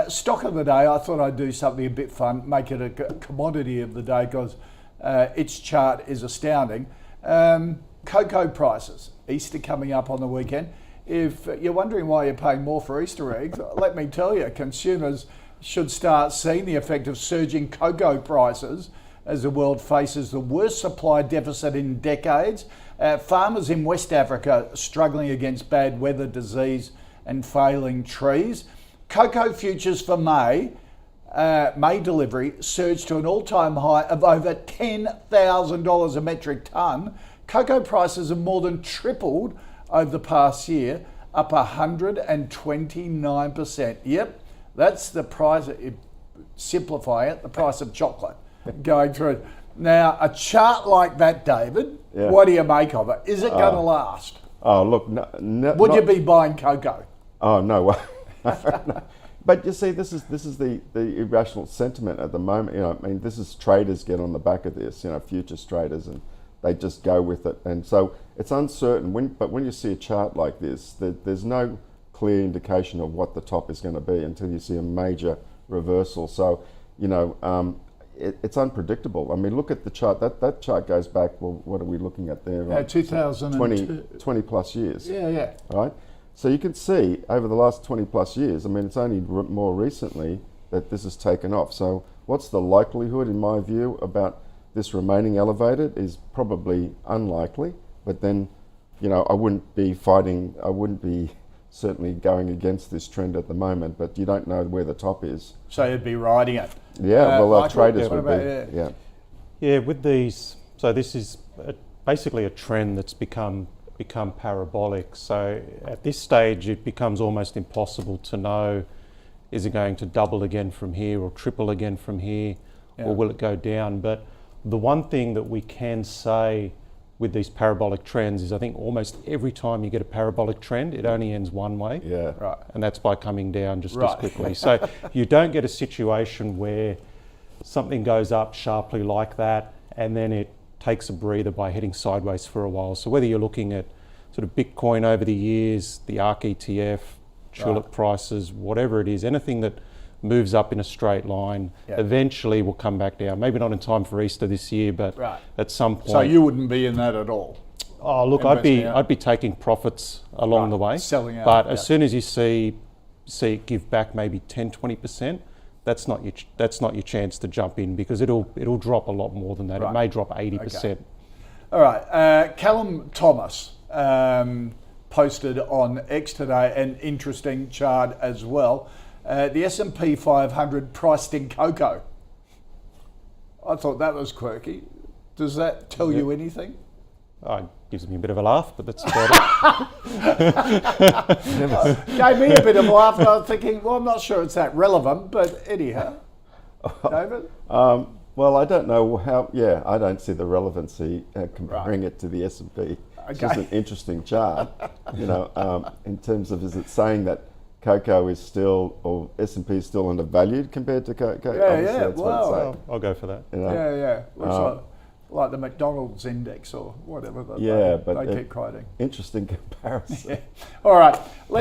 Stock of the day, I thought I'd do something a bit fun, make it a commodity of the day because its chart is astounding. Cocoa prices, Easter coming up on the weekend. If you're wondering why you're paying more for Easter eggs, let me tell you, consumers should start seeing the effect of surging cocoa prices as the world faces the worst supply deficit in decades. Farmers in West Africa struggling against bad weather, disease and failing trees. Cocoa futures for May delivery surged to an all-time high of over $10,000 a metric tonne. Cocoa prices have more than tripled over the past year, up 129%. Yep, that's the price, simplify it, the price of chocolate going through. Now, a chart like that, David, what do you make of it? Is it going to last? Oh, look, would you be buying cocoa? Oh, no way. No. But you see, this is the irrational sentiment at the moment. You know, I mean, this is traders get on the back of this. You know, futures traders, and they just go with it. And so it's uncertain. But when you see a chart like this, there's no clear indication of what the top is going to be until you see a major reversal. So, you know, it's unpredictable. I mean, look at the chart. That chart goes back. Well, what are we looking at there? Like 2002. 20 plus years. Yeah. Right. So you can see over the last 20 plus years, I mean, it's only more recently that this has taken off. So what's the likelihood, in my view, about this remaining elevated is probably unlikely. But then, you know, I wouldn't be certainly going against this trend at the moment, but you don't know where the top is. So you'd be riding it. Yeah, well, our traders would be. Yeah, with these, so this is basically a trend that's become parabolic. So at this stage, it becomes almost impossible to know, is it going to double again from here or triple again from here, or will it go down? But the one thing that we can say with these parabolic trends is I think almost every time you get a parabolic trend, it only ends one way. Yeah. Right. And that's by coming down just as quickly. So you don't get a situation where something goes up sharply like that and then it takes a breather by heading sideways for a while. So whether you're looking at sort of Bitcoin over the years, the ARK ETF, tulip prices, whatever it is, anything that moves up in a straight line, eventually will come back down. Maybe not in time for Easter this year, but at some point. So you wouldn't be in that at all? Oh, look, I'd be taking profits along the way. Selling out. But as soon as you see it give back maybe 10-20%, that's not your chance to jump in, because it'll drop a lot more than that. It may drop 80%. Okay. All right, Callum Thomas posted on X today an interesting chart as well. The S&P 500 priced in cocoa. I thought that was quirky. Does that tell you anything? It gives me a bit of a laugh, but that's about it. Gave me a bit of a laugh. I was thinking, well, I'm not sure it's that relevant, but anyhow. David? Well, I don't know how. Yeah, I don't see the relevancy comparing it to the S&P. It's just an interesting chart, you know, in terms of, is it saying that cocoa is still, or S&P is still undervalued compared to cocoa? Yeah. Well, I'll go for that. You know? Yeah. Looks like the McDonald's index or whatever. They keep quoting. Interesting comparison. All right.